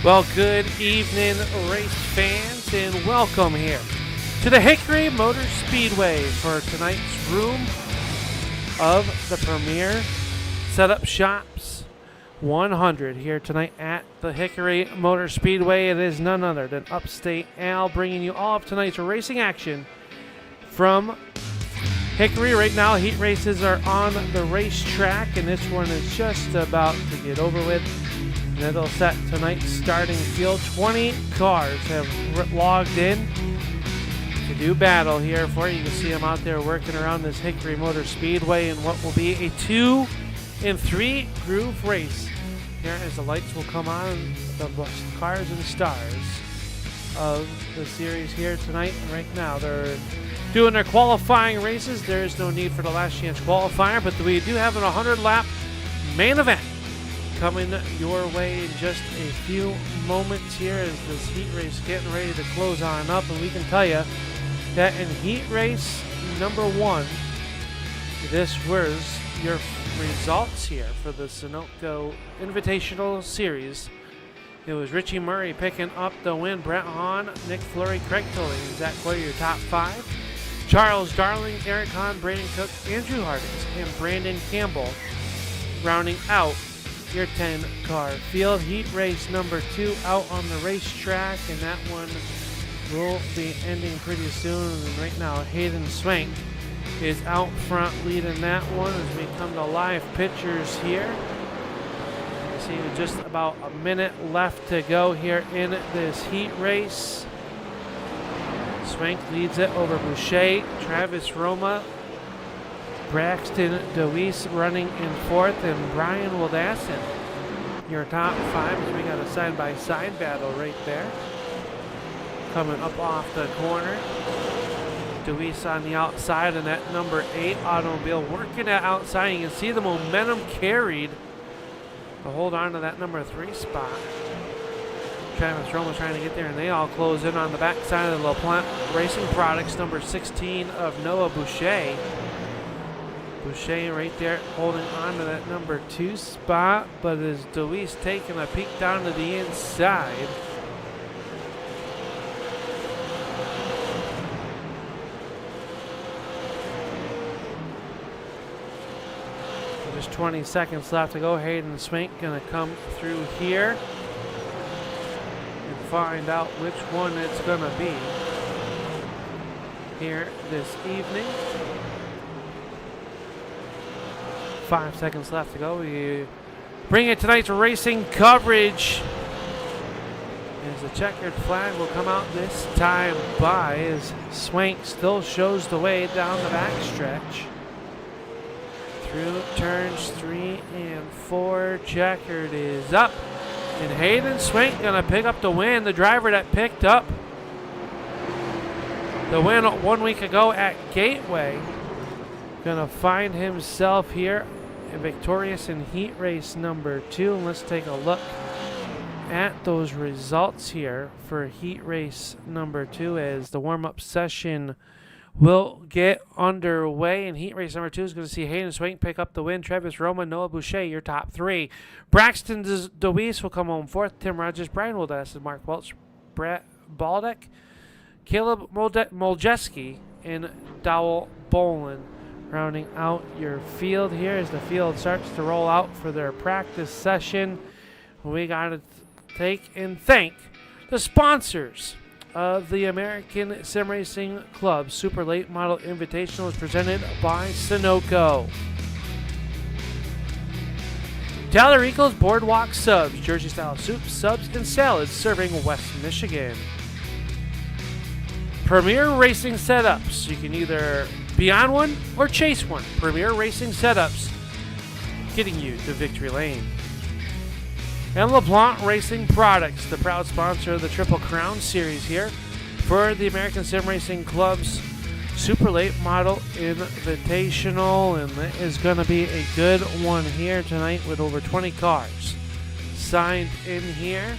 Well, good evening, race fans, and welcome here to the Hickory Motor Speedway for tonight's Room of the Premier Setup Shops 100 here tonight at the Hickory Motor Speedway. It is none other than Upstate Al bringing you all of tonight's racing action from Hickory. Right now, heat races are on the racetrack, and this one is just about to get over with. And it'll set tonight's starting field. 20 cars have logged in to do battle here for you. You can see them out there working around this Hickory Motor Speedway in what will be a 2 and 3 groove race here as the lights will come on. The cars and stars of the series here tonight. Right now, they're doing their qualifying races. There is no need for the last chance qualifier, but we do have an 100-lap main event coming your way in just a few moments here as this heat race getting ready to close on up. And we can tell you that in heat race number 1, this was your results here for the Sunoco Invitational Series. It was Richie Murray picking up the win. Brett Hahn, Nick Fleury, Craig Tully, Zach Quay, your top 5. Charles Darling, Eric Hahn, Brandon Cook, Andrew Hardings, and Brandon Campbell rounding out your 10-car field. Heat race number 2 out on the racetrack, and that one will be ending pretty soon. And right now, Hayden Swank is out front leading that one as we come to live pictures here. You see just about a minute left to go here in this heat race. Swank leads it over Boucher, Travis Roma, Braxton DeWeese running in 4th, and Brian Wildassin, your top 5, as we got a side-by-side battle right there. Coming up off the corner. DeWeese on the outside, and that number 8 automobile working it outside. You can see the momentum carried to hold on to that number 3 spot. Travis Roma trying to get there, and they all close in on the backside of the LaPlante Racing Products, number 16 of Noah Boucher. Boucher right there holding on to that number 2 spot, but as DeWeese taking a peek down to the inside. Just 20 seconds left to go. Hayden Swank gonna come through here and find out which one it's gonna be here this evening. 5 seconds left to go. We bring it tonight's racing coverage as the checkered flag will come out this time by as Swank still shows the way down the backstretch. Through turns 3 and 4, checkered is up, and Hayden Swank gonna pick up the win. The driver that picked up the win 1 week ago at Gateway gonna find himself here victorious in heat race number 2. And let's take a look at those results here for heat race number 2 as the warm-up session will get underway. And heat race number 2 is going to see Hayden Swank pick up the win. Travis Roma, Noah Boucher, your top 3. Braxton DeWeese will come home 4th. Tim Rogers, Brian Wildassin, Mark Welch, Brett Baldick, Caleb Moljeski, and Dowell Bolin rounding out your field here as the field starts to roll out for their practice session. We got to take and thank the sponsors of the American Sim Racing Club Super Late Model Invitational is presented by Sunoco. Talarico's Boardwalk Subs, Jersey-style soups, subs, and salads serving West Michigan. Premier Racing Setups. You can either be on one or chase one. Premier Racing Setups, getting you to victory lane. And LaPlante Racing Products, the proud sponsor of the Triple Crown Series here for the American Sim Racing Club's Super Late Model Invitational. And it is going to be a good one here tonight with over 20 cars signed in here.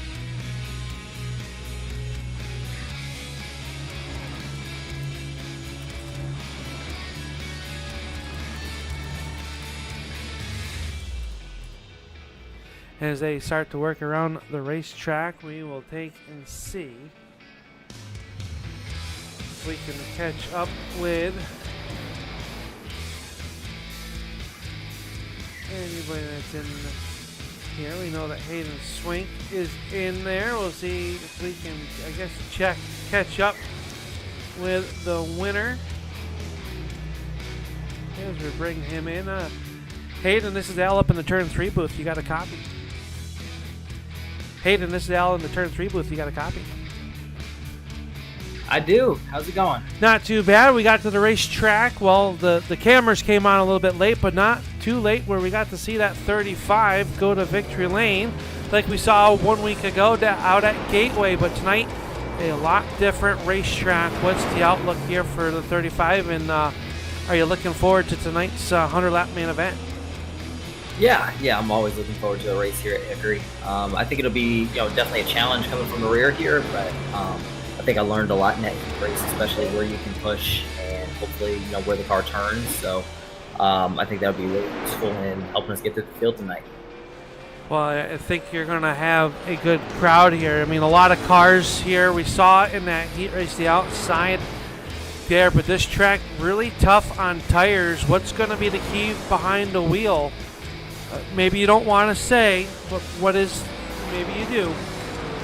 As they start to work around the racetrack, we will take and see if we can catch up with anybody that's in here. We know that Hayden Swink is in there. We'll see if we can, I guess, catch up with the winner as we bring him in. Hayden, this is Al up in the turn 3 booth. You got a copy. Hayden, this is Al in the turn 3 booth. You got a copy. I do. How's it going? Not too bad. We got to the racetrack. Well, the cameras came on a little bit late, but not too late, where we got to see that 35 go to victory lane like we saw 1 week ago out at Gateway. But tonight, a lot different racetrack. What's the outlook here for the 35? And are you looking forward to tonight's 100-lap main event? Yeah, I'm always looking forward to the race here at Hickory. I think it'll be, definitely a challenge coming from the rear here, but I think I learned a lot in that race, especially where you can push and hopefully, where the car turns. So I think that'll be really useful in helping us get through the field tonight. Well, I think you're going to have a good crowd here. I mean, a lot of cars here. We saw in that heat race the outside there, but this track really tough on tires. What's going to be the key behind the wheel? Maybe you don't want to say, but maybe you do.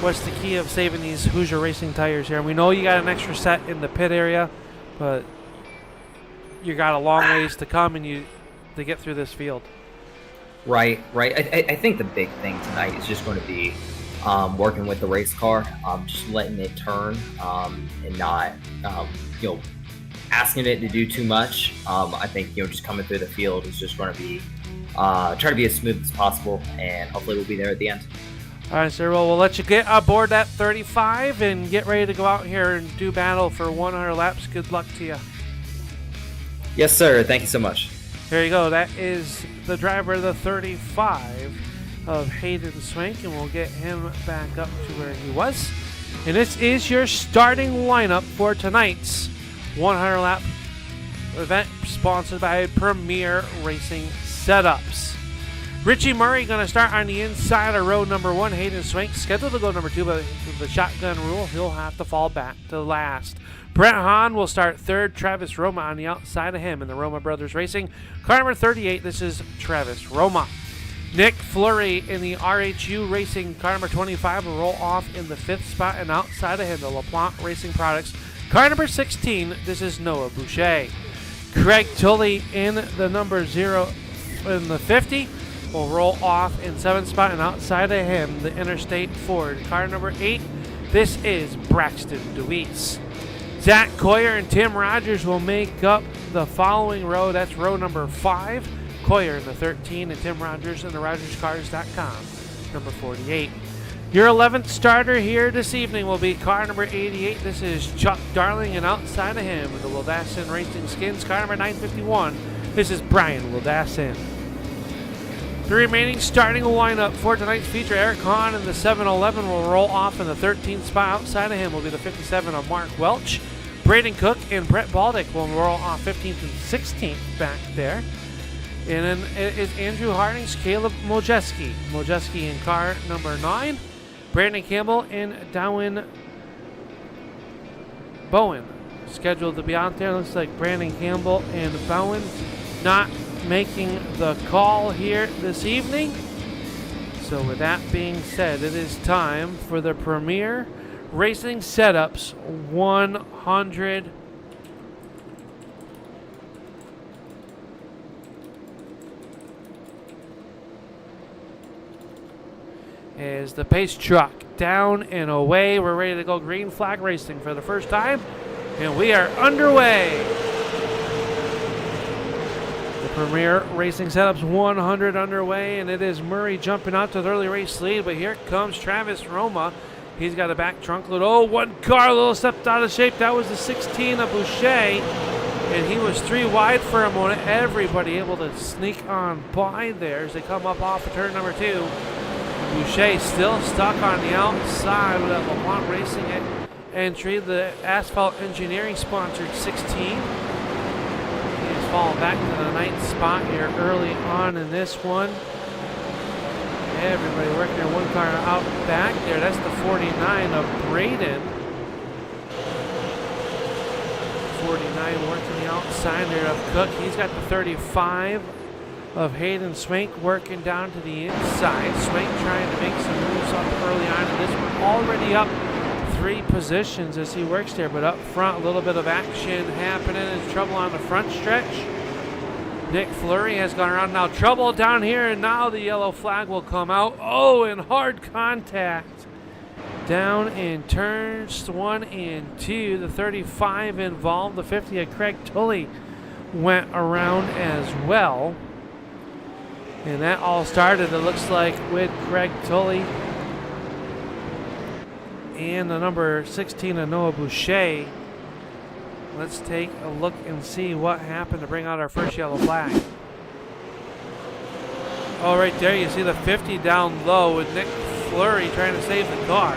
What's the key of saving these Hoosier Racing tires here? And we know you got an extra set in the pit area, but you got a long ways to come to get through this field. Right. I think the big thing tonight is just going to be working with the race car, just letting it turn and not, asking it to do too much. I think, just coming through the field is just going to be try to be as smooth as possible, and hopefully we'll be there at the end. All right, sir. Well, we'll let you get aboard that 35 and get ready to go out here and do battle for 100 laps. Good luck to you. Yes, sir. Thank you so much. Here you go. That is the driver of the 35 of Hayden Swank, and we'll get him back up to where he was. And this is your starting lineup for tonight's 100-lap event, sponsored by Premier Racing Setups. Richie Murray going to start on the inside of row number 1. Hayden Swank scheduled to go number 2, but with the shotgun rule, he'll have to fall back to last. Brett Hahn will start 3rd. Travis Roma on the outside of him in the Roma Brothers Racing. Car number 38, this is Travis Roma. Nick Fleury in the RHU Racing. Car number 25 will roll off in the 5th spot, and outside of him, the LaPlante Racing Products. Car number 16, this is Noah Boucher. Craig Tully in the number 0 in the 50. Will roll off in 7th spot, and outside of him, the Interstate Ford. Car number 8, this is Braxton DeWeese. Zach Coyer and Tim Rogers will make up the following row. That's row number 5. Coyer in the 13, and Tim Rogers in the RogersCars.com, number 48. Your 11th starter here this evening will be car number 88. This is Chuck Darling, and outside of him, the Wildassin Racing Skins. Car number 951, this is Brian Wildassin. The remaining starting lineup for tonight's feature: Eric Hahn in the 711 will roll off in the 13th spot. Outside of him will be the 57 of Mark Welch. Braden Cook and Brett Baldick will roll off 15th and 16th back there. And then it is Andrew Harding's Caleb Mojeski. Mojeski in car number 9. Brandon Campbell and Darwin Bowen scheduled to be out there. Looks like Brandon Campbell and Bowen not making the call here this evening. So with that being said, it is time for the Premier Racing Setups 100 as the pace truck down and away. We're ready to go green flag racing for the first time, and we are underway. Premier Racing Setups 100 underway, and it is Murray jumping out to the early race lead, but here comes Travis Roma. He's got a back trunk load. Oh, one car, a little stepped out of shape. That was the 16 of Boucher, and he was 3 wide for a moment. Everybody able to sneak on by there as they come up off of turn number 2. Boucher still stuck on the outside with that LaPlante Racing entry, the Asphalt Engineering sponsored 16. Fall back to the 9th spot here early on in this one. Everybody working their one car out back there. That's the 49 of Braden. 49 working the outside there of Cook. He's got the 35 of Hayden Swank working down to the inside. Swank trying to make some moves up early on in this one. Already up 3 positions as he works there, but up front, a little bit of action happening. There's trouble on the front stretch. Nick Fleury has gone around. Now trouble down here, and now the yellow flag will come out. Oh, and hard contact down in turns 1 and 2. The 35 involved. The 50 of Craig Tully went around as well. And that all started, it looks like, with Craig Tully and the number 16 of Noah Boucher. Let's take a look and see what happened to bring out our first yellow flag. Oh, right there you see the 50 down low with Nick Fleury trying to save the car.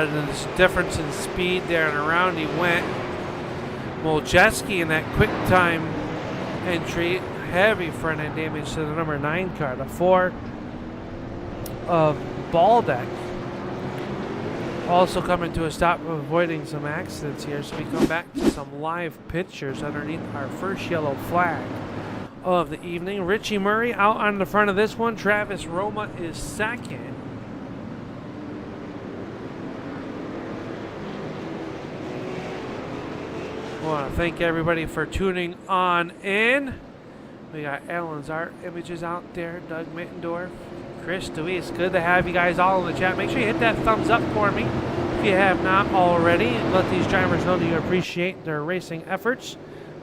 There's a difference in speed there, and around he went. Moljeski in that quick time entry. Heavy front end damage to the number 9 car. The 4 of Baldeck also coming to a stop, avoiding some accidents here. So we come back to some live pictures underneath our first yellow flag of the evening. Richie Murray out on the front of this one. Travis Roma is second. I want to thank everybody for tuning on in. We got Alan's Art Images out there, Doug Mittendorf, Chris Deweese. Good to have you guys all in the chat. Make sure you hit that thumbs up for me if you have not already. Let these drivers know that you appreciate their racing efforts.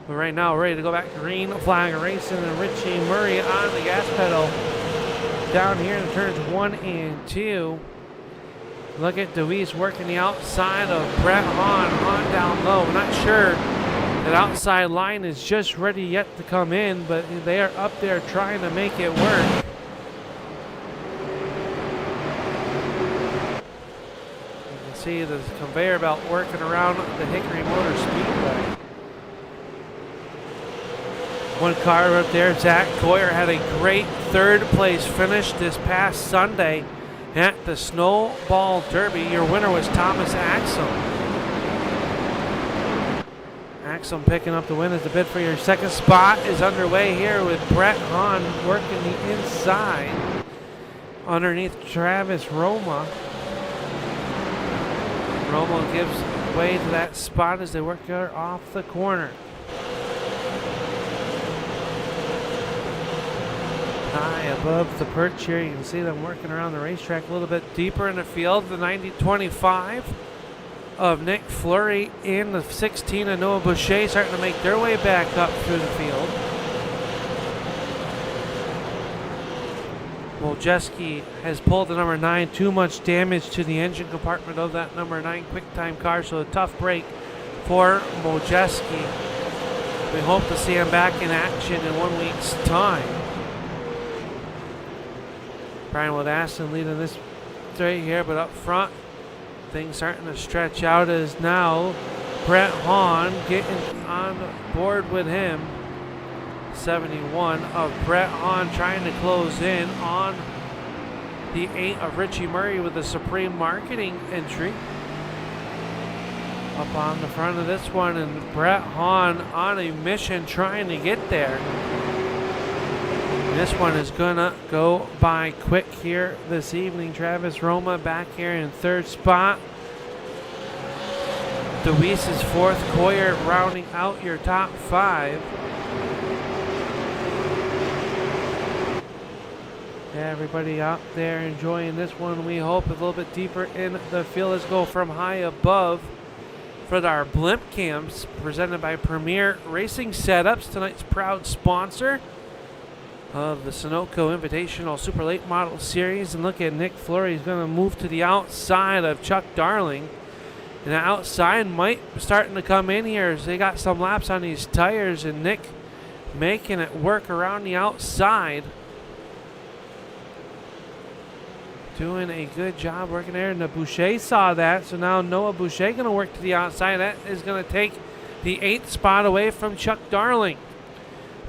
But right now, we're ready to go back to green flag racing, and Richie Murray on the gas pedal down here in turns 1 and 2. Look at Deweese working the outside of Brett Hahn down low. I'm not sure that outside line is just ready yet to come in, but they are up there trying to make it work. You can see the conveyor belt working around the Hickory Motor Speedway. One car up there, Zach Coyer, had a great 3rd place finish this past Sunday at the Snowball Derby. Your winner was Thomas Axum. Axum picking up the win as the bid for your second spot is underway here with Brett Hahn working the inside underneath Travis Roma. Roma gives way to that spot as they work her off the corner. High above the perch here, you can see them working around the racetrack a little bit deeper in the field. The 90-25 of Nick Fleury and the 16 of Noah Boucher starting to make their way back up through the field. Moljeski has pulled the number 9. Too much damage to the engine compartment of that number 9 quick time car, so a tough break for Moljeski. We hope to see him back in action in 1 week's time. Brian Woodaston leading this straight here, but up front, things starting to stretch out as now Brett Hahn getting on board with him. 71 of Brett Hahn trying to close in on the 8 of Richie Murray with the Supreme Marketing entry. Up on the front of this one, and Brett Hahn on a mission trying to get there. This one is gonna go by quick here this evening. Travis Roma back here in 3rd spot. Deweese is 4th. Coyer rounding out your top 5. Everybody out there enjoying this one. We hope a little bit deeper in the field. Let's go from high above for our blimp cams presented by Premier Racing Setups, tonight's proud sponsor of the Sunoco Invitational Super Late Model Series. And look at Nick Fleury. He's going to move to the outside of Chuck Darling. And the outside might be starting to come in here as they got some laps on these tires. And Nick making it work around the outside. Doing a good job working there. And the Boucher saw that. So now Noah Boucher going to work to the outside. That is going to take the 8th spot away from Chuck Darling.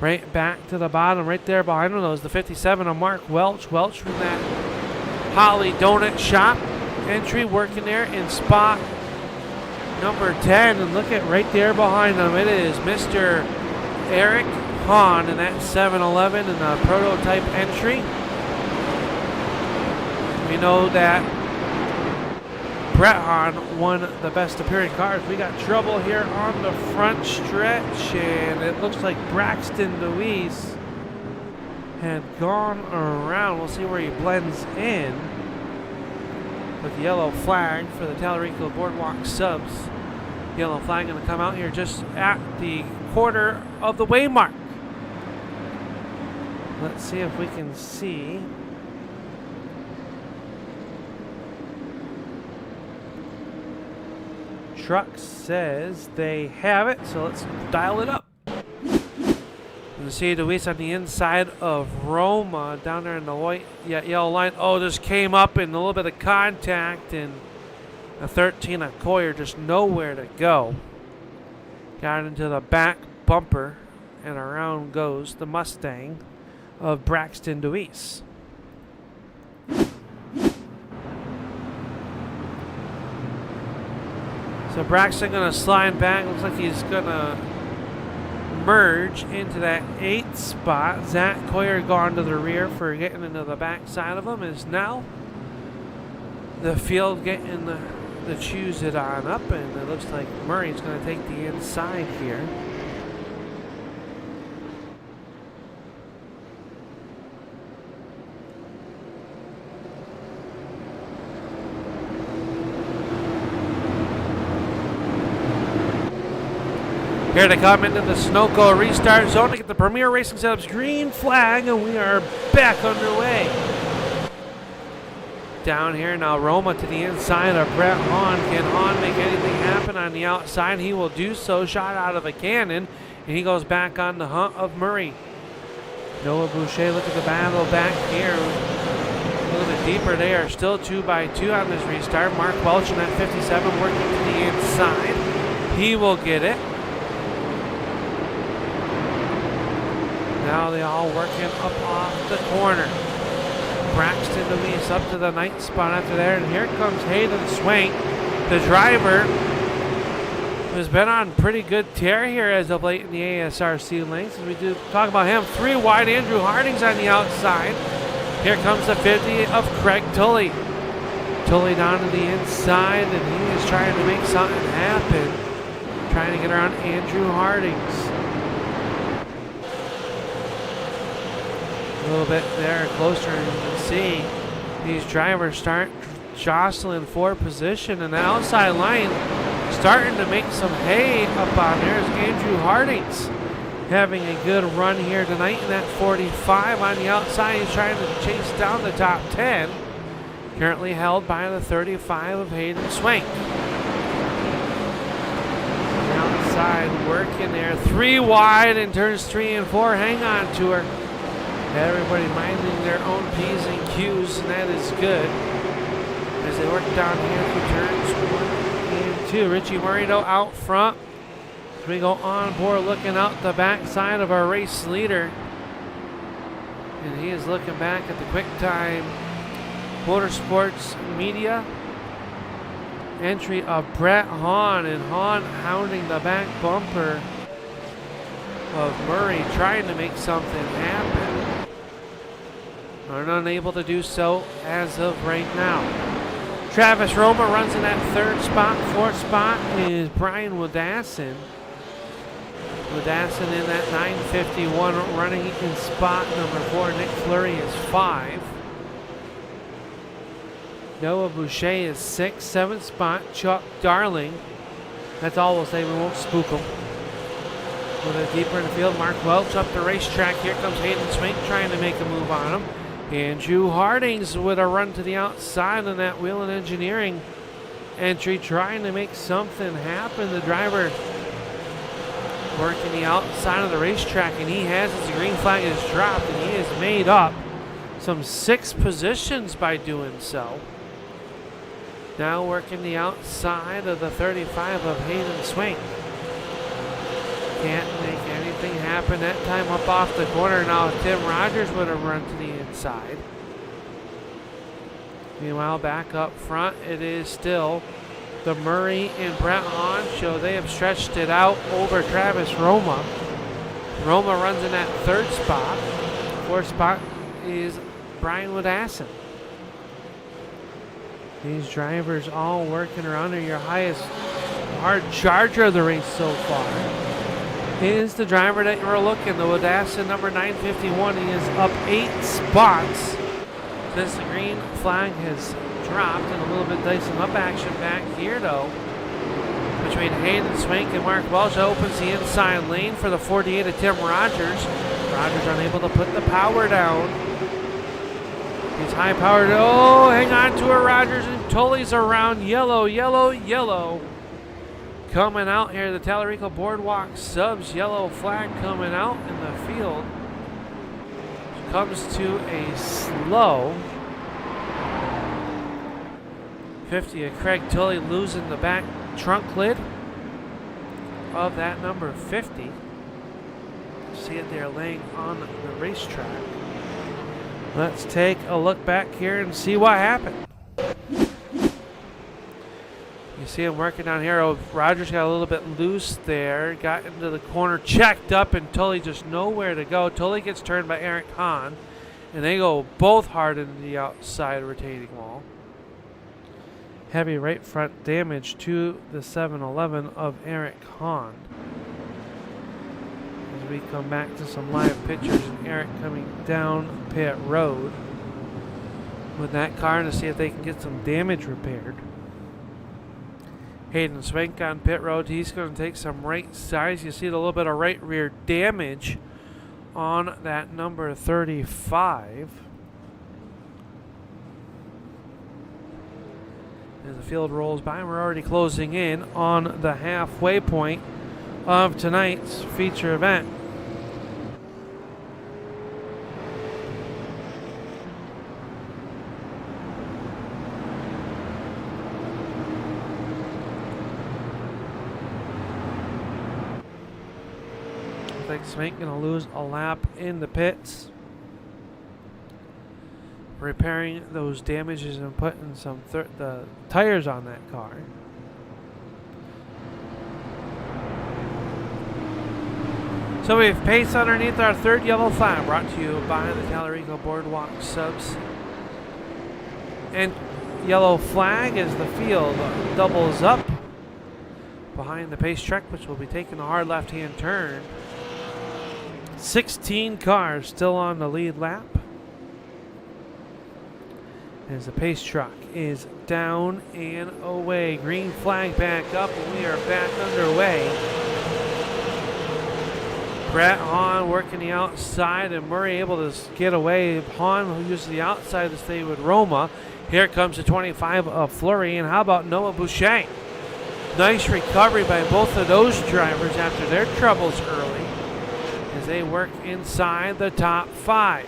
Right back to the bottom, right there behind him, was the 57 of Mark Welch. Welch from that Holly Donut Shop entry, working there in spot number 10. And look at right there behind him, it is Mr. Eric Hahn in that 7-Eleven in the prototype entry. We know that Brett Hahn won the best appearing cars. We got trouble here on the front stretch, and it looks like Braxton Deweese had gone around. We'll see where he blends in with the yellow flag for the Tallarico Boardwalk subs. Yellow flag going to come out here just at the quarter of the way mark. Let's see if we can see. Truck says they have it, so let's dial it up. You see Deweese on the inside of Roma down there in the white yellow line. Oh, just came up in a little bit of contact, and a 13 of Coyer just nowhere to go. Got into the back bumper, and around goes the Mustang of Braxton Deweese. So Braxton going to slide back. Looks like he's going to merge into that 8th spot. Zach Coyer gone to the rear for getting into the back side of him. Is now the field getting to choose it on up, and it looks like Murray's going to take the inside here. Here to come into the Sunoco restart zone to get the Premier Racing Setup's green flag, and we are back underway. Down here now, Roma to the inside of Brett Hahn. Can Hahn make anything happen on the outside? He will do so. Shot out of a cannon, and he goes back on the hunt of Murray. Noah Boucher, look at the battle back here. A little bit deeper. They are still 2x2 on this restart. Mark Welch in that 57 working to the inside. He will get it. Now they all working up off the corner. Braxton Deweese up to the 9th spot after there, and here comes Hayden Swank, the driver, who's been on pretty good tear here as of late in the ASRC lanes. As we do talk about him, 3 wide. Andrew Harding's on the outside. Here comes the 50 of Craig Tully. Tully down to the inside, and he is trying to make something happen, trying to get around Andrew Harding's. A little bit there closer, and you can see these drivers start jostling for position, and the outside line starting to make some hay up on there. Is Andrew Harding's having a good run here tonight in that 45 on the outside. He's trying to chase down the top 10, currently held by the 35 of Hayden Swank. On the outside working there, 3 wide in turns 3 and 4. Hang on to her. Everybody minding their own P's and Q's, and that is good as they work down here through turns 1 and 2. Richie Murray, though, out front. As we go on board, looking out the backside of our race leader. And he is looking back at the QuickTime Motorsports Media entry of Brett Hahn, and Hahn hounding the back bumper of Murray, trying to make something happen. Are unable to do so as of right now. Travis Roma runs in that 3rd spot. 4th spot is Brian Woodassin. Woodassin in that 951 running in spot number 4. Nick Fleury is 5. Noah Boucher is 6th. 7th spot, Chuck Darling. That's all we'll say. We won't spook him. A little bit deeper in the field, Mark Welch up the racetrack. Here comes Hayden Swink trying to make a move on him. Andrew Hardings with a run to the outside on that Wheel and Engineering entry, trying to make something happen. The driver working the outside of the racetrack, and he has his green flag is dropped, and he has made up some 6 positions by doing so. Now working the outside of the 35 of Hayden Swank. Can't make anything Nothing happened that time up off the corner. Now Tim Rogers would have run to the inside. Meanwhile, back up front, it is still the Murray and Brett Hahn show. They have stretched it out over Travis Roma. Roma runs in that third spot. Fourth spot is Brian Woodassin. These drivers all working around here. Your highest hard charger of the race so far is the driver that you were looking, the Woodassin number 951. He is up 8 spots since the green flag has dropped, and a little bit dicing up action back here though between Hayden Swink and Mark Welch. Opens the inside lane for the 48 of Tim Rogers. Rogers unable to put the power down. He's high powered. Oh, hang on to it, Rogers, and Tully's around. Yellow, yellow, yellow. Coming out here, the Tallarico Boardwalk subs. Yellow flag coming out in the field. Comes to a slow 50 of Craig Tully, losing the back trunk lid of that number 50. See it there laying on the racetrack. Let's take a look back here and see what happened. You see him working down here. Oh, Rogers got a little bit loose there. Got into the corner, checked up, and Tully just nowhere to go. Tully gets turned by Eric Hahn, and they go both hard into the outside retaining wall. Heavy right front damage to the 711 of Eric Hahn. As we come back to some live pictures, and Eric coming down pit road with that car to see if they can get some damage repaired. Hayden Swank on pit road. He's going to take some right sides. You see a little bit of right rear damage on that number 35. As the field rolls by, we're already closing in on the halfway point of tonight's feature event. I think Swank going to lose a lap in the pits, repairing those damages and putting some the tires on that car. So we have pace underneath our third yellow flag, brought to you by the Tallarico Boardwalk subs. And yellow flag as the field doubles up behind the pace truck, which will be taking a hard left-hand turn. 16 cars still on the lead lap, as the pace truck is down and away. Green flag back up, and we are back underway. Brett Hahn working the outside, and Murray able to get away. Hahn who uses the outside to stay with Roma. Here comes the 25 of Fleury, and how about Noah Boucher? Nice recovery by both of those drivers after their troubles early, as they work inside the top 5.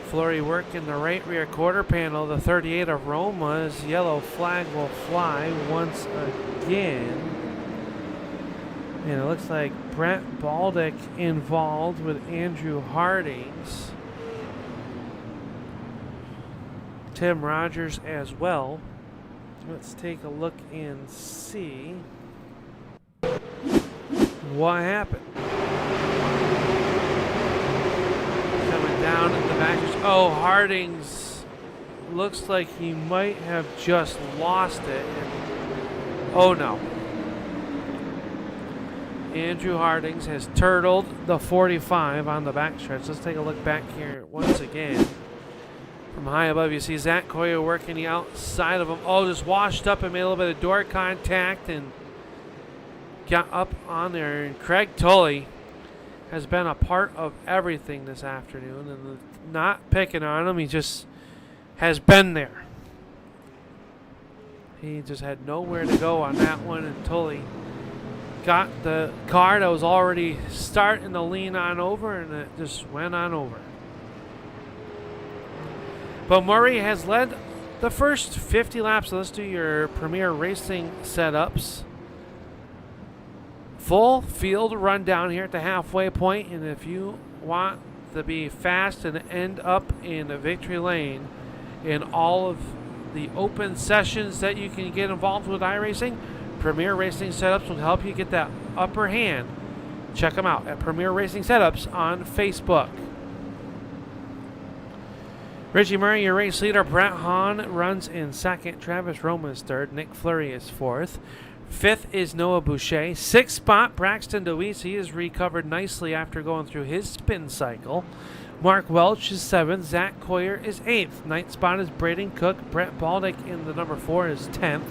Fleury working the right rear quarter panel. The 38 of Roma's yellow flag will fly once again. And it looks like Brent Baldick involved with Andrew Hardings. Tim Rogers as well. Let's take a look and see what happened. Coming down at the back. Oh, Hardings looks like he might have just lost it. Oh no. Andrew Hardings has turtled the 45 on the backstretch. Let's take a look back here once again. From high above, you see Zach Coyer working the outside of him. Oh, just washed up and made a little bit of door contact and got up on there. And Craig Tully has been a part of everything this afternoon, and not picking on him. He just has been there. He just had nowhere to go on that one, and Tully got the car that was already starting to lean on over, and it just went on over. But Murray has led the first 50 laps. So let's do your Premier Racing setups Full field rundown here at the halfway point, and if you want to be fast and end up in victory lane in all of the open sessions that you can get involved with iRacing, Premier Racing Setups will help you get that upper hand. Check them out at Premier Racing Setups on Facebook. Richie Murray, your race leader. Brett Hahn runs in second. Travis Roma is third. Nick Fleury is fourth. Fifth is Noah Boucher. Sixth spot, Braxton DeWeese. He has recovered nicely after going through his spin cycle. Mark Welch is seventh. Zach Coyer is eighth. Ninth spot is Braden Cook. Brett Baldick in the number 4 is 10th.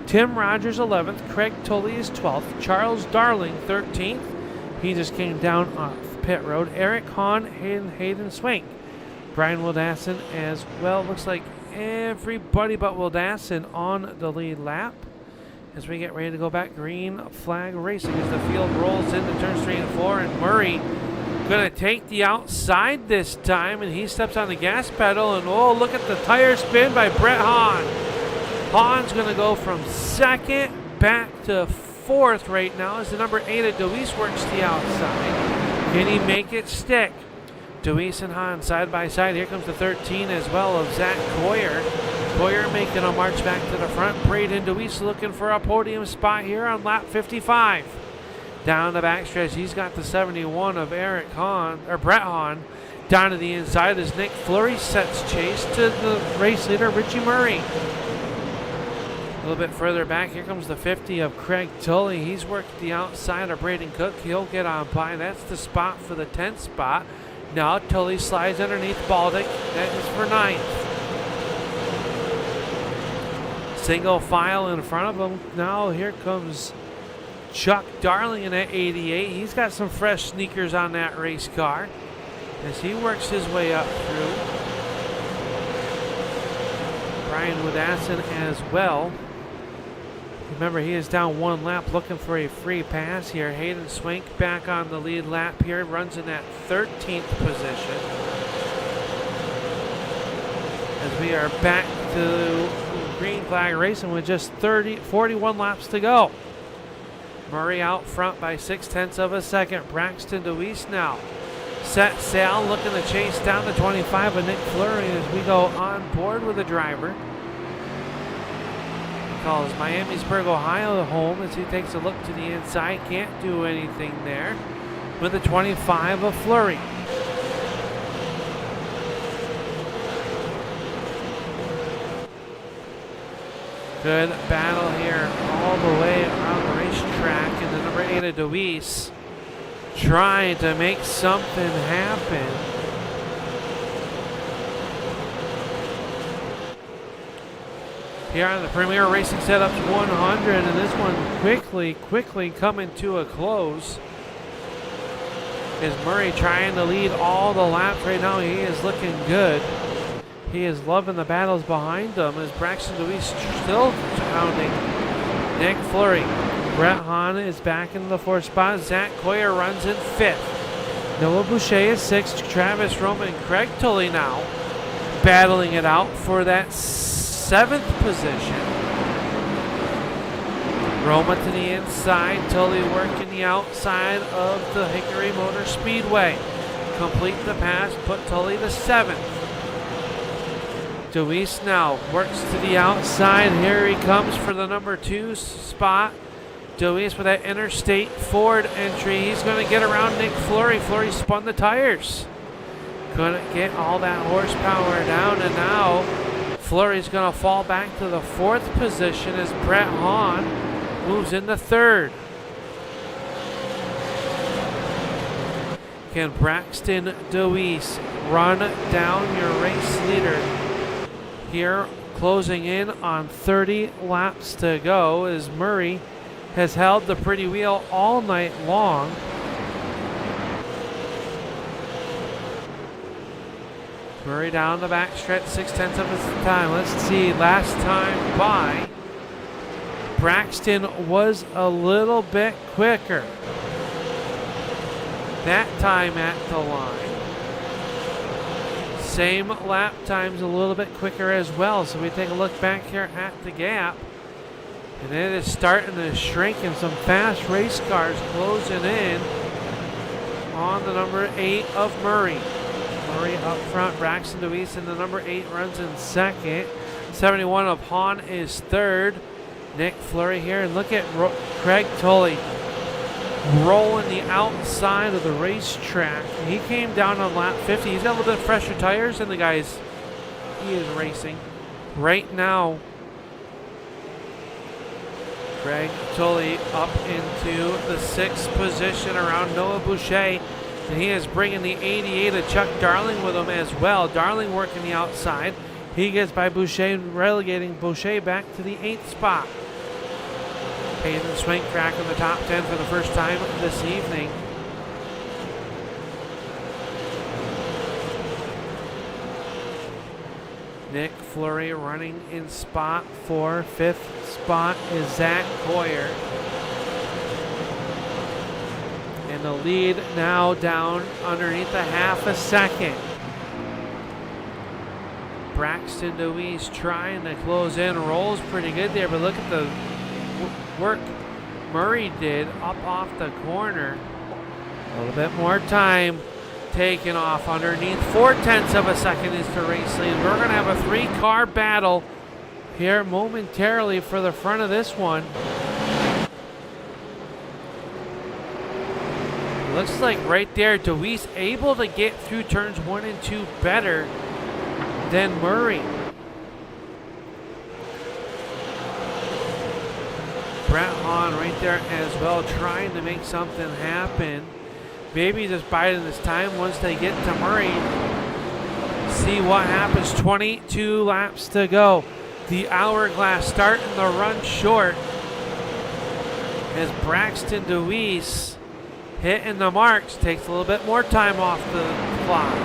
Tim Rogers 11th. Craig Tully is 12th. Charles Darling 13th. He just came down off pit road. Eric Hahn and Hayden Swank. Brian Wildassin as well. Looks like everybody but Wildassin on the lead lap. As we get ready to go back, green flag racing as the field rolls into turns 3 and 4, and Murray going to take the outside this time, and he steps on the gas pedal, and oh, look at the tire spin by Brett Hahn. Hahn's going to go from second back to fourth right now as the number 8 of DeWeese works the outside. Can he make it stick? DeWeese and Hahn side by side. Here comes the 13 as well of Zach Coyer. Coyer making a march back to the front. Braden DeWeese looking for a podium spot here on lap 55. Down the backstretch, he's got the 71 of Brett Hahn. Down to the inside as Nick Fleury sets chase to the race leader, Richie Murray. A little bit further back, here comes the 50 of Craig Tully. He's worked the outside of Braden Cook. He'll get on by. That's the spot for the 10th spot. Now Tully slides underneath Baldick. That is for 9th. Single file in front of him. Now here comes Chuck Darling in at 88. He's got some fresh sneakers on that race car as he works his way up through. Brian Wildassin as well. Remember, he is down one lap looking for a free pass here. Hayden Swank back on the lead lap here. Runs in that 13th position. As we are back to green flag racing with just 41 laps to go. Murray out front by 0.6 of a second. Braxton DeWeese now set sail, looking to chase down the 25 of Nick Fleury as we go on board with the driver. He calls Miamisburg, Ohio home as he takes a look to the inside. Can't do anything there with the 25 of Fleury. Good battle here all the way around the racetrack, and the number 8 of DeWeese trying to make something happen. Here on the Premier Racing Setups 100, and this one quickly coming to a close. Is Murray trying to lead all the laps right now? He is looking good. He is loving the battles behind him as Braxton DeWeese still pounding Nick Fleury. Brett Hahn is back in the 4th spot. Zach Coyer runs in 5th. Noah Boucher is 6th. Travis Roma and Craig Tully now battling it out for that 7th position. Roma to the inside. Tully working the outside of the Hickory Motor Speedway. Complete the pass, put Tully to 7th. DeWeese now works to the outside. Here he comes for the number 2 spot. DeWeese with that interstate Ford entry. He's going to get around Nick Fleury. Fleury spun the tires. Couldn't get all that horsepower down, and now Fleury's going to fall back to the 4th position as Brett Hahn moves into 3rd. Can Braxton DeWeese run down your race leader? Here, closing in on 30 laps to go as Murray has held the pretty wheel all night long. Murray down the backstretch, 0.6 of his time. Let's see, last time by, Braxton was a little bit quicker. That time at the line. Same lap times, a little bit quicker as well. So we take a look back here at the gap. And it is starting to shrink, and some fast race cars closing in on the number 8 of Murray. Murray up front, Braxton DeWeese in the number 8 runs in second. 71 of Hahn is third. Nick Fleury here, and look at Craig Tully rolling the outside of the racetrack. He came down on lap 50. He's got a little bit fresher tires than the guys he is racing right now. Craig Tully up into the 6th position around Noah Boucher, and he is bringing the 88 of Chuck Darling with him as well. Darling working the outside. He gets by Boucher, relegating Boucher back to the 8th spot. Payton Swink crack in the top 10 for the first time this evening. Nick Fleury running in spot 4. 5th spot is Zach Coyer. And the lead now down underneath a half a second. Braxton DeWeese trying to close in, rolls pretty good there, but look at the work Murray did up off the corner. A little bit more time taken off underneath. 0.4 of a second is the race lead. We're going to have a 3-car battle here momentarily for the front of this one. Looks like right there, DeWeese able to get through turns 1 and 2 better than Murray. Brett Hahn right there as well, trying to make something happen. Maybe just biding his time once they get to Murray. See what happens. 22 laps to go. The hourglass starting to run short as Braxton DeWeese hitting the marks. Takes a little bit more time off the clock.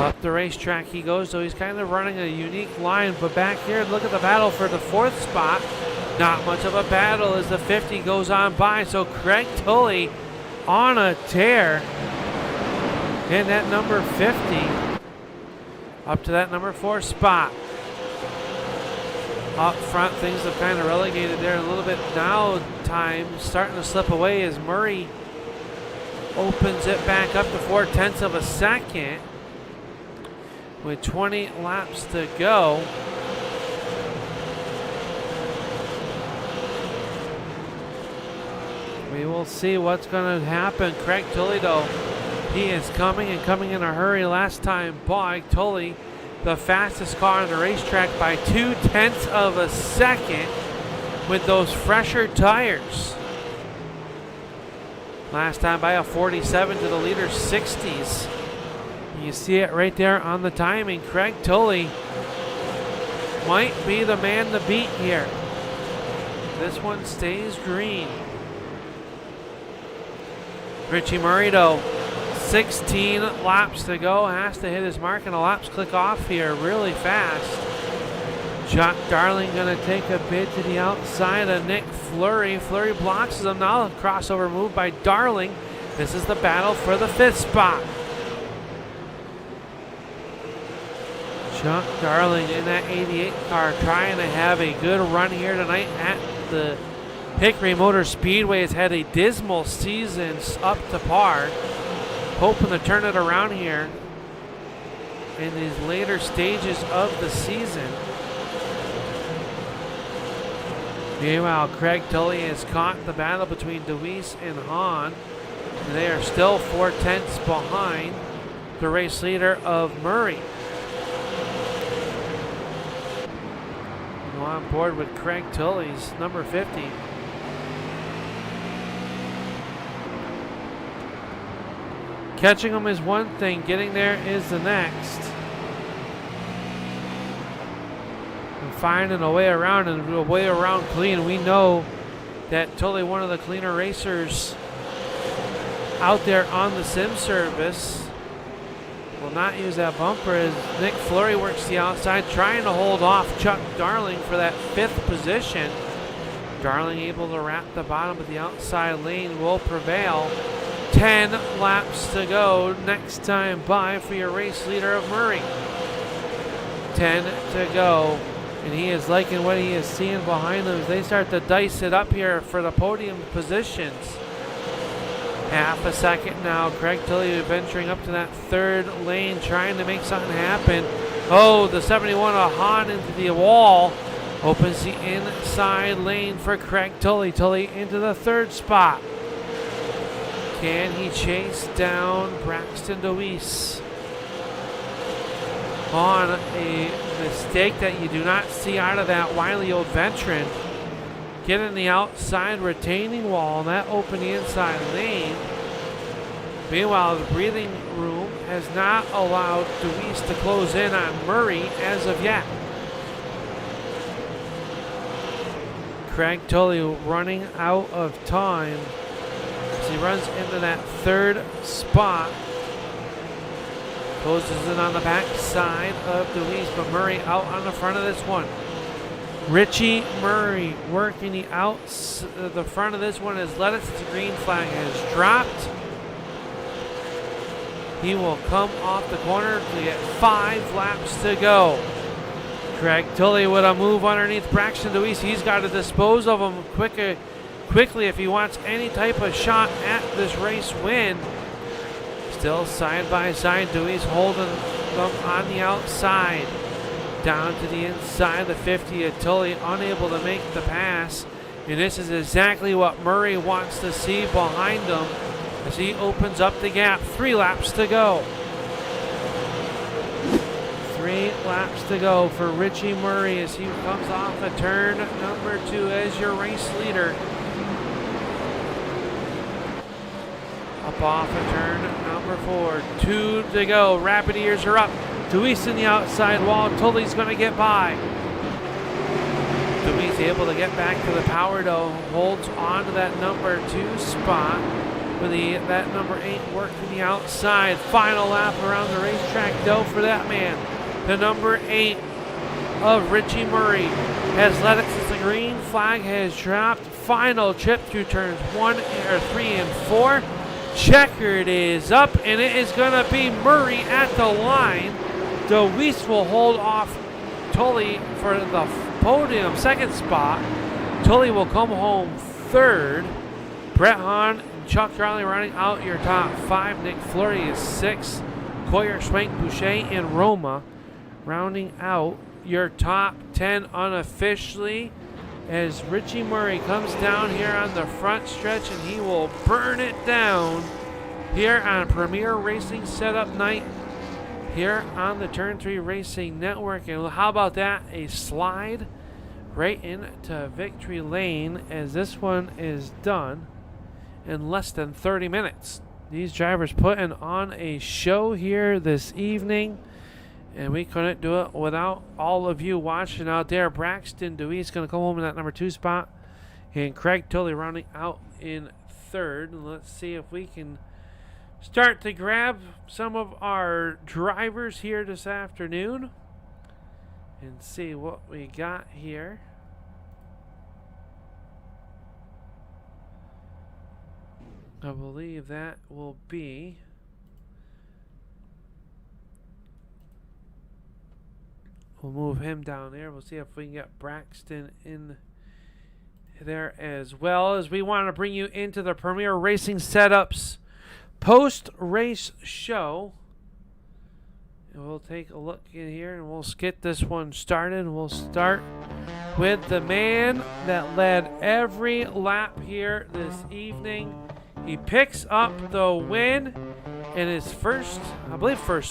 Up the racetrack he goes, so he's kind of running a unique line. But back here, look at the battle for the 4th spot. Not much of a battle as the 50 goes on by. So Craig Tully on a tear in that number 50 up to that number 4 spot. Up front, things have kind of relegated there a little bit now. Time starting to slip away as Murray opens it back up to 0.4 of a second with 20 laps to go. We will see what's going to happen. Craig Tully, though, he is coming in a hurry. Last time by Tully, the fastest car on the racetrack by 0.2 of a second with those fresher tires. Last time by a 47 to the leader 60s. You see it right there on the timing. Craig Tully might be the man to beat here. This one stays green. Richie Murray, though, 16 laps to go, has to hit his mark, and the laps click off here really fast. Chuck Darling going to take a bid to the outside of Nick Fleury. Fleury blocks him now. A crossover move by Darling. This is the battle for the 5th spot. Chuck Darling in that 88 car trying to have a good run here tonight at the Hickory Motor Speedway. Has had a dismal season up to par. Hoping to turn it around here in these later stages of the season. Meanwhile, Craig Tully has caught the battle between DeWeese and Hahn. They are still 0.4 behind the race leader of Murray. Go on board with Craig Tully's number 50. Catching them is one thing, getting there is the next. And finding a way around and a way around clean. We know that Tully, one of the cleaner racers out there on the sim service, will not use that bumper as Nick Fleury works the outside, trying to hold off Chuck Darling for that 5th position. Darling able to wrap the bottom of the outside lane, will prevail. 10 laps to go next time by for your race leader of Murray. 10 to go And he is liking what he is seeing behind them as they start to dice it up here for the podium positions. Half a second now. Craig Tilley venturing up to that third lane, trying to make something happen. Oh, the 71 of Hahn into the wall. Opens the inside lane for Craig Tilley. Tilley into the third spot. Can he chase down Braxton DeWeese? On a mistake that you do not see out of that wily old veteran. Getting the outside retaining wall, and that opened the inside lane. Meanwhile, the breathing room has not allowed DeWeese to close in on Murray as of yet. Craig Tully running out of time as he runs into that third spot. Closes in on the back side of DeWeese, but Murray out on the front of this one. Richie Murray working the the front of this one as Lettuce. The green flag has dropped. He will come off the corner to get 5 laps to go. Craig Tully with a move underneath Braxton DeWeese. He's got to dispose of him quickly if he wants any type of shot at this race win. Still side by side, DeWeese holding them on the outside. Down to the inside of the 50 of Tully, unable to make the pass. And this is exactly what Murray wants to see behind him as he opens up the gap. 3 laps to go. 3 laps to go for Richie Murray as he comes off of turn number 2 as your race leader. Up off of turn number 4. 2 to go. Rapid ears are up. DeWeese in the outside wall. Tully's going to get by. DeWeese able to get back to the power though. Holds on to that number 2 spot. With that number 8 working the outside. Final lap around the racetrack though for that man. The number 8 of Richie Murray has led it since the green flag has dropped. Final trip through turns 3 and 4. Checkered is up, and it is going to be Murray at the line. DeWeese will hold off Tully for the podium second spot. Tully will come home third. Brett Hahn and Chuck Charlie running out your top 5. Nick Fleury is 6. Coyer, Schwenk, Boucher, and Roma rounding out your top 10 unofficially as Richie Murray comes down here on the front stretch, and he will burn it down here on Premier Racing Setup Night here on the Turn 3 Racing Network. And how about that? A slide right into victory lane as this one is done in less than 30 minutes. These drivers putting on a show here this evening, and we couldn't do it without all of you watching out there. Braxton DeWeese going to come home in that number 2 spot. And Craig Tully rounding out in third. And let's see if we can start to grab some of our drivers here this afternoon. And see what we got here. I believe that will be... We'll move him down there. We'll see if we can get Braxton in there as well, as we want to bring you into the Premier Racing Setups post-race show. And we'll take a look in here and we'll get this one started. We'll start with the man that led every lap here this evening. He picks up the win in his first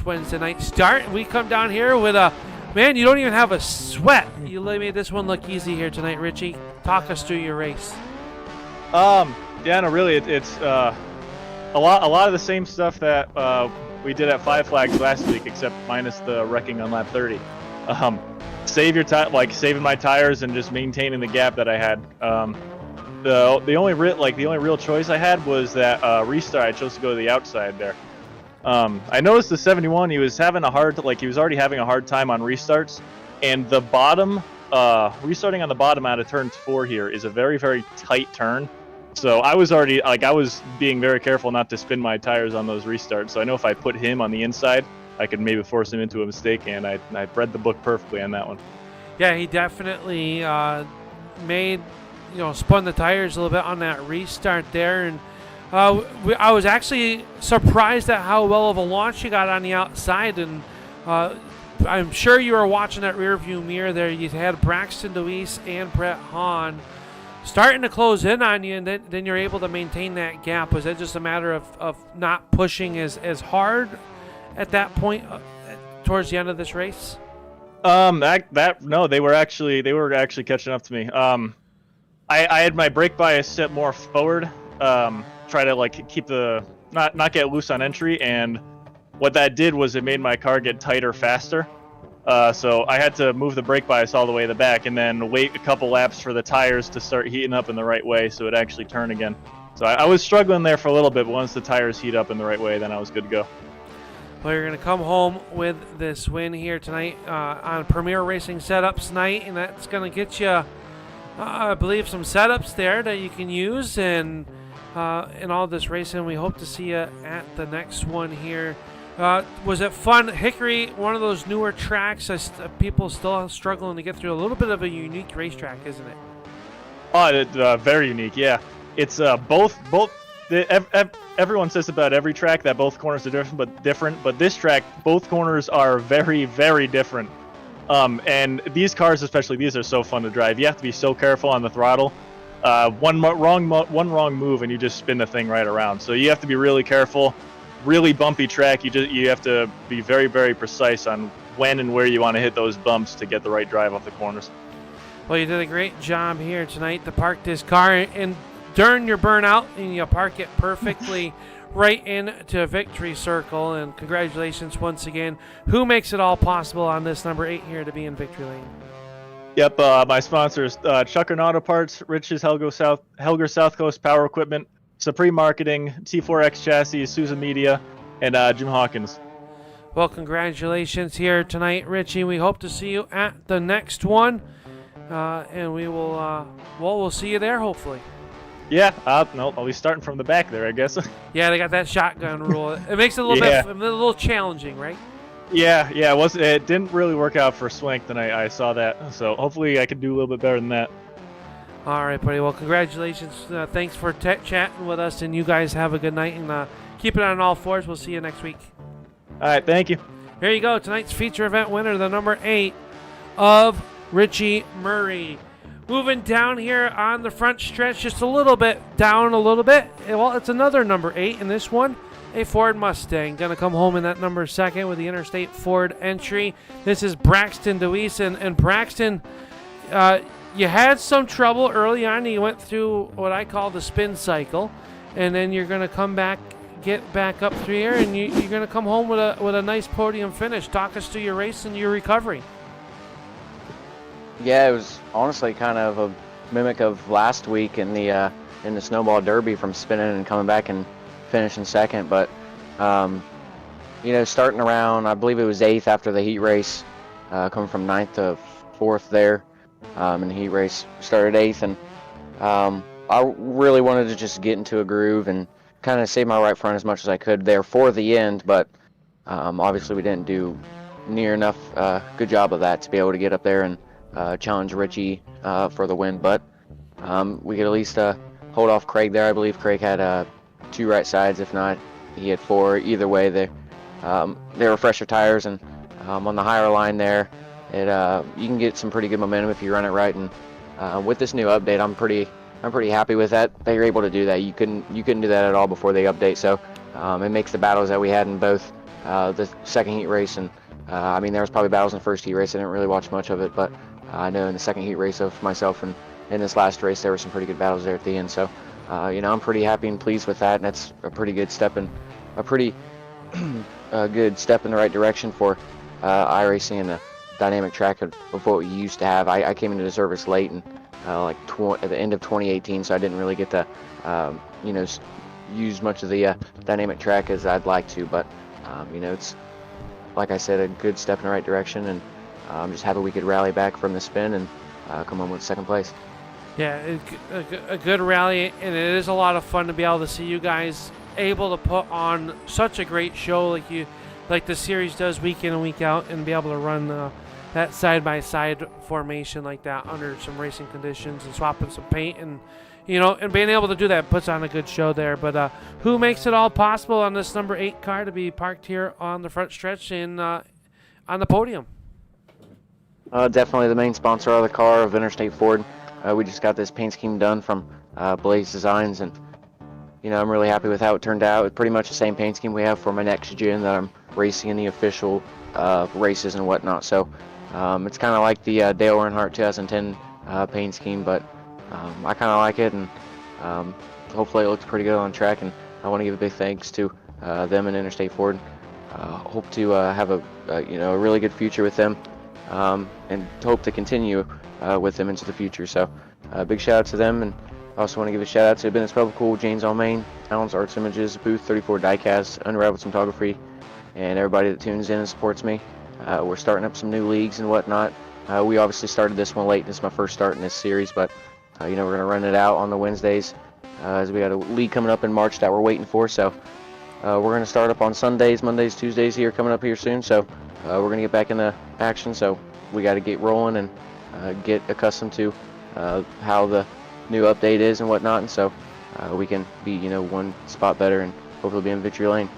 Wednesday night start. We come down here with a... Man, you don't even have a sweat. You made this one look easy here tonight, Richie. Talk us through your race. Yeah, no, really, it's a lot of the same stuff that we did at Five Flags last week, except minus the wrecking on lap 30. Saving my tires and just maintaining the gap that I had. The only real choice I had was that restart. I chose to go to the outside there. I noticed the 71, he was already having a hard time on restarts, and the bottom, restarting on the bottom out of turn 4 here is a very, very tight turn. So I was being very careful not to spin my tires on those restarts. So I know if I put him on the inside, I could maybe force him into a mistake, and I read the book perfectly on that one. Yeah, he definitely made, spun the tires a little bit on that restart there. And I was actually surprised at how well of a launch you got on the outside. And I'm sure you were watching that rear view mirror there. You had Braxton DeWeese and Brett Hahn starting to close in on you, and then you're able to maintain that gap. Was it just a matter of not pushing as hard at that point towards the end of this race? No, they were actually catching up to me. I had my brake bias set more forward, try to like keep the not get loose on entry, and what that did was it made my car get tighter faster. So I had to move the brake bias all the way to the back and then wait a couple laps for the tires to start heating up in the right way so it actually turned again. So I was struggling there for a little bit, but once the tires heat up in the right way, then I was good to go. Well, you're going to come home with this win here tonight on Premier Racing Setups night, and that's going to get you, I believe, some setups there that you can use in all this racing. We hope to see you at the next one here. Was it fun? Hickory, one of those newer tracks, people still struggling to get through. A little bit of a unique racetrack, isn't it? Oh, very unique, yeah. It's everyone says about every track that both corners are different, but this track, both corners are very, very different. And these cars, especially these, are so fun to drive. You have to be so careful on the throttle. One wrong move and you just spin the thing right around. So you have to be really careful. Really bumpy track. You have to be very, very precise on when and where you want to hit those bumps to get the right drive off the corners. Well, you did a great job here tonight to park this car and during your burnout, and you park it perfectly right into a victory circle. And congratulations once again. Who makes it all possible on this number 8 here to be in victory lane? Yep, my sponsors, Chucker Auto Parts, Rich's Helger South Coast Power Equipment, Supreme Marketing, T4X Chassis, Sousa Media, and Jim Hawkins. Well, congratulations here tonight, Richie. We hope to see you at the next one, and we will. We'll see you there hopefully. Yeah, I'll be starting from the back there, I guess. Yeah, they got that shotgun rule. It makes it a little challenging, right? Yeah, it didn't really work out for Swank tonight. I saw that, so hopefully I can do a little bit better than that. All right, buddy. Well, congratulations. Thanks for chatting with us, and you guys have a good night, and keep it on all fours. We'll see you next week. All right, thank you. Here you go. Tonight's feature event winner, the number 8 of Richie Murray. Moving down here on the front stretch, just a little bit, down a little bit. Well, it's another number 8 in this one, a Ford Mustang. Going to come home in that number 2nd with the Interstate Ford entry. This is Braxton DeWeese, and Braxton, you had some trouble early on. You went through what I call the spin cycle, and then you're going to come back, get back up through here, and you're going to come home with a nice podium finish. Talk us through your race and your recovery. Yeah, it was honestly kind of a mimic of last week in the Snowball Derby, from spinning and coming back and finishing 2nd. But starting around, I believe it was 8th after the heat race, coming from 9th to 4th there. In the heat race, started 8th, and I really wanted to just get into a groove and kind of save my right front as much as I could there for the end, but obviously we didn't do near enough good job of that to be able to get up there and challenge Richie for the win. But we could at least hold off Craig there. I believe Craig had 2 right sides, if not he had 4. Either way, they were fresher tires, and on the higher line there, you can get some pretty good momentum if you run it right. And with this new update, I'm pretty happy with that. They were able to do that. You couldn't do that at all before the update. So it makes the battles that we had in both the 2nd heat race, and there was probably battles in the 1st heat race. I didn't really watch much of it, but I know in the 2nd heat race of myself and in this last race there were some pretty good battles there at the end. So I'm pretty happy and pleased with that, and that's a pretty good step in good step in the right direction for iRacing and the dynamic track of what we used to have. I came into the service late and at the end of 2018, so I didn't really get to use much of the dynamic track as I'd like to, but it's, like I said, a good step in the right direction, and I'm just happy we could rally back from the spin and come home with 2nd place. Yeah, a good rally, and it is a lot of fun to be able to see you guys able to put on such a great show like the series does week in and week out, and be able to run that side-by-side formation like that under some racing conditions and swapping some paint and and being able to do that puts on a good show there. But who makes it all possible on this number 8 car to be parked here on the front stretch and on the podium? Definitely the main sponsor of the car, of Interstate Ford. We just got this paint scheme done from Blaze Designs, and I'm really happy with how it turned out. It's pretty much the same paint scheme we have for my next gen that I'm racing in the official races and whatnot. So it's kind of like the Dale Earnhardt 2010 paint scheme, but I kind of like it, and hopefully it looks pretty good on track. And I want to give a big thanks to them and Interstate Ford. Hope to have a really good future with them, and hope to continue with them into the future. So big shout out to them, and I also want to give a shout out to Business Public Cool, James Almain, Allen's Arts Images, Booth 34 Diecast, Unraveled Photography, and everybody that tunes in and supports me. We're starting up some new leagues and whatnot. We obviously started this one late. This is my first start in this series, but we're going to run it out on the Wednesdays, as we got a league coming up in March that we're waiting for. So we're going to start up on Sundays, Mondays, Tuesdays here coming up here soon. So we're going to get back into action. So we got to get rolling and get accustomed to how the new update is and whatnot. And so we can be, one spot better and hopefully be in victory lane.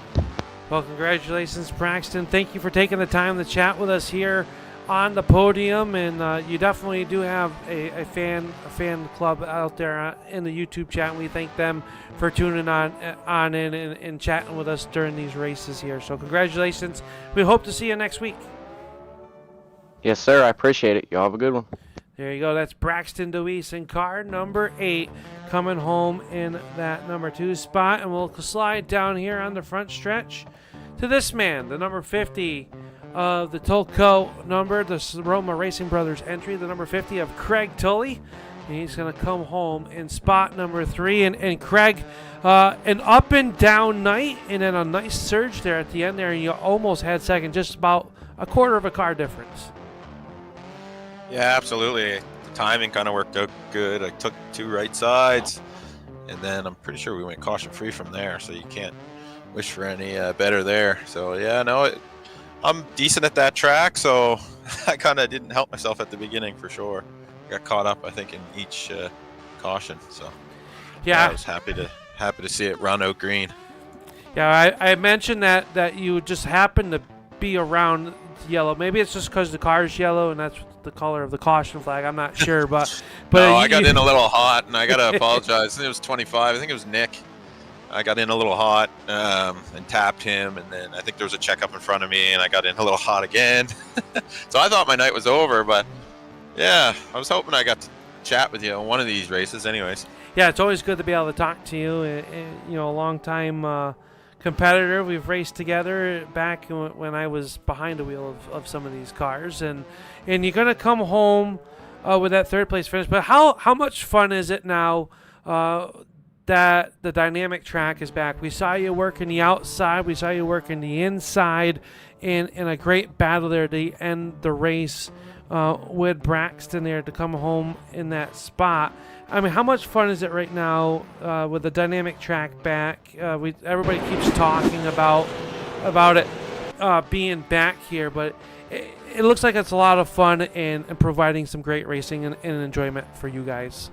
Well, congratulations, Braxton. Thank you for taking the time to chat with us here on the podium, and you definitely do have a fan club out there in the YouTube chat, and we thank them for tuning on in and chatting with us during these races here. So congratulations. We hope to see you next week. Yes, sir. I appreciate it. Y'all have a good one. There you go. That's Braxton DeWeese in car number 8, coming home in that number 2 spot, and we'll slide down here on the front stretch to this man, the number 50 of the Tulco number, the Roma Racing Brothers entry, the number 50 of Craig Tully. And he's going to come home in spot number 3. And Craig, an up and down night, and then a nice surge there at the end there, and you almost had second, just about a quarter of a car difference. Yeah, absolutely. The timing kind of worked out good. I took 2 right sides, and then I'm pretty sure we went caution free from there, so you can't wish for any better there. So yeah, no, I'm decent at that track, so I kind of didn't help myself at the beginning for sure. Got caught up, I think, in each caution. So yeah, I was happy to see it run out green. Yeah, I mentioned that you just happened to be around yellow. Maybe it's just because the car is yellow and that's the color of the caution flag. I'm not sure, but no, I got in a little hot, and I gotta apologize. I think it was 25. I think it was Nick. I got in a little hot and tapped him, and then I think there was a checkup in front of me, and I got in a little hot again. So I thought my night was over, but yeah, I was hoping I got to chat with you on one of these races anyways. Yeah, it's always good to be able to talk to you. And a long-time competitor. We've raced together back when I was behind the wheel of some of these cars, and you're going to come home with that third-place finish. But how much fun is it now that the dynamic track is back? We saw you working the outside. We saw you working the inside in a great battle there to end the race with Braxton there to come home in that spot. I mean, how much fun is it right now with the dynamic track back? Everybody keeps talking about it being back here, but it looks like it's a lot of fun and providing some great racing and enjoyment for you guys.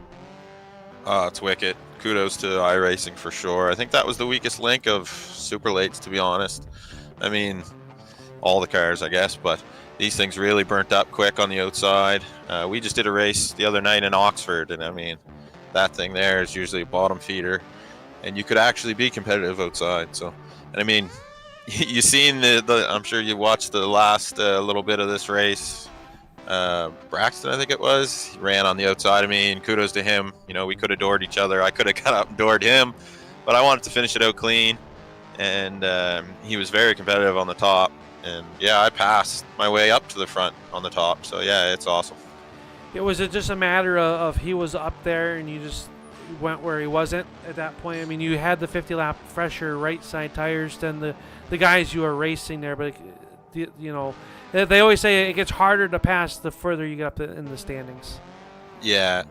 It's wicked. Kudos to iRacing for sure. I think that was the weakest link of super lates, to be honest. I mean, all the cars, I guess, but these things really burnt up quick on the outside. We just did a race the other night in Oxford, and I mean, that thing there is usually a bottom feeder, and you could actually be competitive outside. So, and I mean, you seen the I'm sure you watched the last little bit of this race. Braxton, I think it was, he ran on the outside of me, and kudos to him. We could have doored each other. I could have got up and doored him, but I wanted to finish it out clean, and he was very competitive on the top. And yeah, I passed my way up to the front on the top. So yeah, it's awesome. Was it just a matter of he was up there and you just went where he wasn't at that point? I mean, you had the 50 lap fresher right side tires than the guys you were racing there, but they always say it gets harder to pass the further you get up in the standings. Yeah,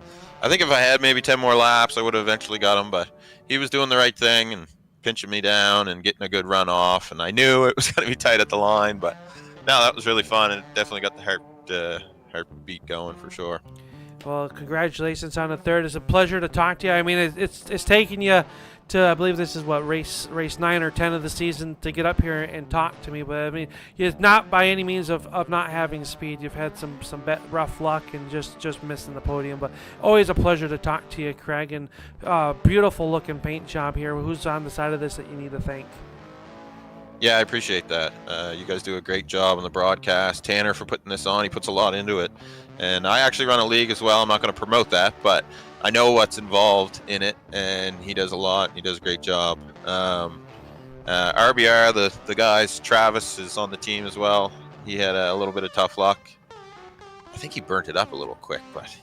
I think if I had maybe 10 more laps, I would have eventually got him, but he was doing the right thing and pinching me down and getting a good run off, and I knew it was going to be tight at the line, but no, that was really fun, and it definitely got the heart heartbeat going for sure. Well, congratulations on the third. It's a pleasure to talk to you. I mean, it's taken you to, I believe this is what, race 9 or 10 of the season to get up here and talk to me. But I mean, it's not by any means of not having speed. You've had some rough luck and just missing the podium. But always a pleasure to talk to you, Craig. And beautiful looking paint job here. Who's on the side of this that you need to thank? Yeah, I appreciate that. You guys do a great job on the broadcast. Tanner for putting this on. He puts a lot into it. And I actually run a league as well. I'm not going to promote that, but I know what's involved in it, and he does a lot. He does a great job. RBR, the guys, Travis is on the team as well. He had a little bit of tough luck. I think he burnt it up a little quick, but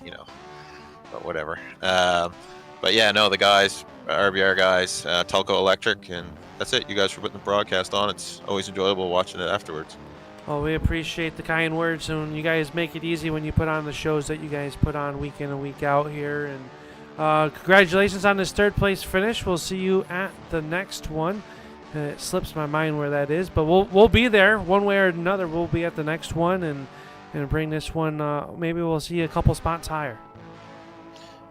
whatever. But yeah, no, the guys, RBR guys, Telco Electric, and that's it. You guys for putting the broadcast on. It's always enjoyable watching it afterwards. Well, we appreciate the kind words, and you guys make it easy when you put on the shows that you guys put on week in and week out here. And congratulations on this third place finish. We'll see you at the next one. It slips my mind where that is, but we'll be there one way or another. We'll be at the next one and bring this one. Maybe we'll see you a couple spots higher.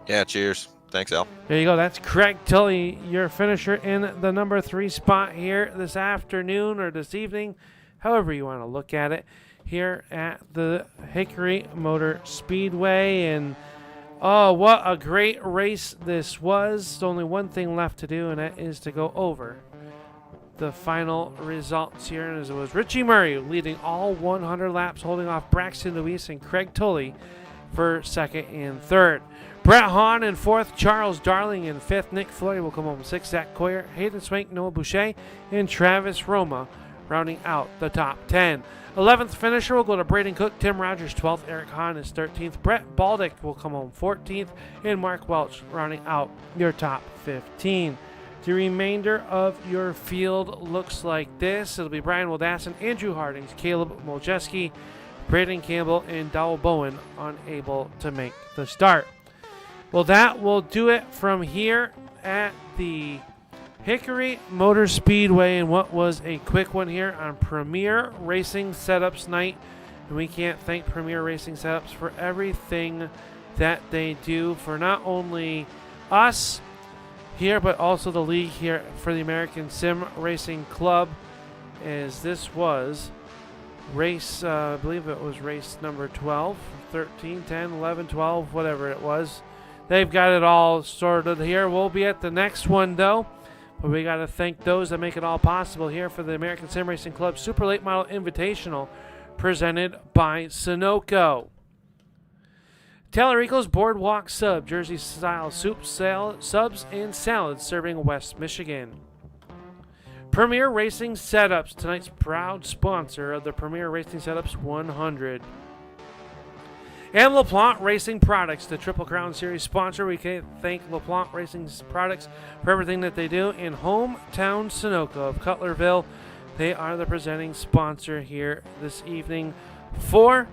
Yeah, cheers. Thanks, Al. There you go. That's Craig Tully, your finisher in the number 3 spot here this afternoon or this evening, however you want to look at it, here at the Hickory Motor Speedway. And oh, what a great race this was. There's only one thing left to do, and that is to go over the final results here. And as it was Richie Murray leading all 100 laps, holding off Braxton Luis and Craig Tully for second and third. Brett Hahn in fourth, Charles Darling in fifth, Nick Floyd will come home sixth, Zach Coyer, Hayden Swank, Noah Boucher, and Travis Roma rounding out the top 10. 11th finisher will go to Braden Cook, Tim Rogers 12th, Eric Hahn is 13th, Brett Baldick will come home 14th, and Mark Welch rounding out your top 15. The remainder of your field looks like this. It'll be Brian Wildassin, Andrew Hardings, Caleb Moljeski, Braden Campbell, and Dowell Bowen unable to make the start. Well, that will do it from here at the Hickory Motor Speedway, and what was a quick one here on Premier Racing Setups Night. And we can't thank Premier Racing Setups for everything that they do for not only us here, but also the league here for the American Sim Racing Club, as this was race, I believe it was race number 12, 13, 10, 11, 12, whatever it was. They've got it all sorted here. We'll be at the next one, though. But we got to thank those that make it all possible here for the American Sim Racing Club Super Late Model Invitational presented by Sunoco. Tallarico's Boardwalk Sub, Jersey-style soup, subs, and salads serving West Michigan. Premier Racing Setups, tonight's proud sponsor of the Premier Racing Setups 100. And LaPlante Racing Products, the Triple Crown Series sponsor. We can thank LaPlante Racing Products for everything that they do in hometown Sunoco of Cutlerville. They are the presenting sponsor here this evening for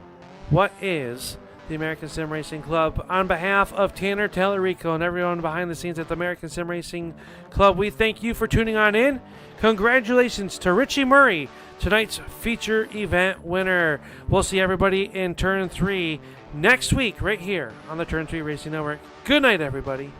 what is the American Sim Racing Club. On behalf of Tanner Tallarico and everyone behind the scenes at the American Sim Racing Club, we thank you for tuning on in. Congratulations to Richie Murray, tonight's feature event winner. We'll see everybody in Turn 3 next week right here on the Turn 3 Racing Network. Good night, everybody.